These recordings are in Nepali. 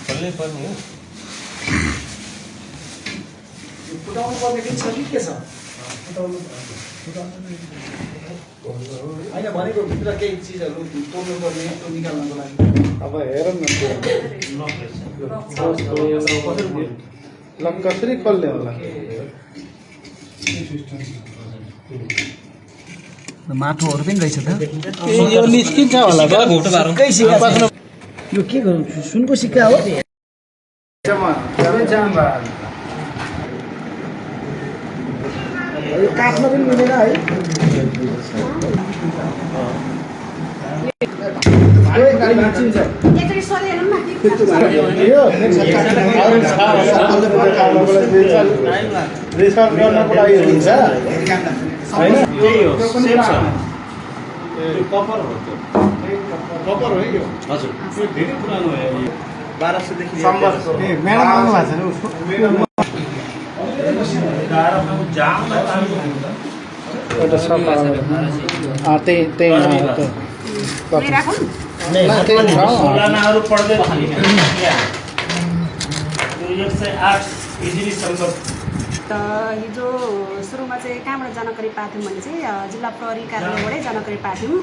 खोल्नै पर्ने हो फुटाउनु पर्ने कि छ कि के छ होइन भनेको भित्र केही चिजहरू तोड्नु पर्ने त्यो निकाल्नको लागि अब हेरौँ न ल कसरी खोल्ने होला माटोहरू पनि रहेछ त यो निस्किन्छ होला यो के गर्नु सुनको सिक्का हो यो काट्न पनि मिलेन है रिसर्च गर्नको लागि हुन्छ होइन कपर हो त्यो कपर हो यो हजुर त्यो धेरै पुरानो हो 1200 देखि म्याडम आउनु भएको छैन उसको एउटा सफा त्यही सोलनाहरू पढ्दै खाली 108 इजिली सम्भव त हिजो सुरुमा चाहिँ कहाँबाट जानकारी पाएको थियौँ भने चाहिँ जिल्ला प्रहरी कार्यालयबाटै जानकारी पाएको थियौँ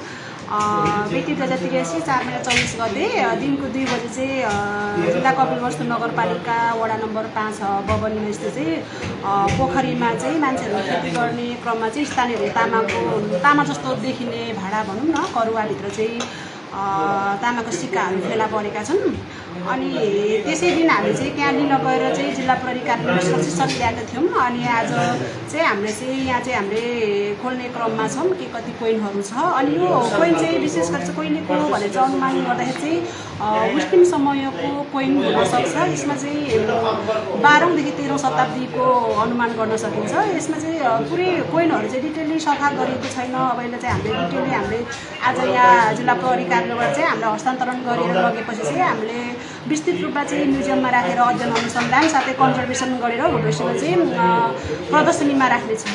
व्यक्ति 2083 4/24 गते दिनको 2 बजे चाहिँ जिल्ला कपिलवस्तु नगरपालिका वडा नम्बर 5 बबनीमा चाहिँ पोखरीमा चाहिँ मान्छेहरू खेती गर्ने क्रममा चाहिँ स्थानीयहरूले तामा जस्तो देखिने भाडा भनौँ न करुवाभित्र चाहिँ तामाको सिक्काहरू फेला परेका छन् अनि त्यसै दिन हामी चाहिँ त्यहाँ लिन गएर चाहिँ जिल्ला प्रहरी कार्यालयमा सचिसन ल्याएका थियौँ अनि आज चाहिँ हामीले चाहिँ यहाँ चाहिँ हामीले खोल्ने क्रममा छौँ कि कति कोइनहरू छ अनि यो कोइन चाहिँ विशेष गरी चाहिँ कहिलेको भनेर चाहिँ अनुमान गर्दाखेरि चाहिँ मुस्लिम समयको कोइन हुनसक्छ यसमा चाहिँ 12औं देखि 13औं शताब्दीको अनुमान गर्न सकिन्छ यसमा चाहिँ पुरै कोइनहरू चाहिँ डिटेलली सफा गरिएको छैन अब यसलाई चाहिँ हामीले डिटेलली हामीले आज यहाँ जिल्ला प्रहरी कार्यालयबाट चाहिँ हामीले हस्तान्तरण गरेर लगेपछि चाहिँ हामीले विस्तृत रूपमा चाहिँ म्युजियममा राखेर अध्ययन अनुसन्धान साथै कन्जर्भेसन गरेर भविष्यमा चाहिँ प्रदर्शनीमा राख्नेछौँ।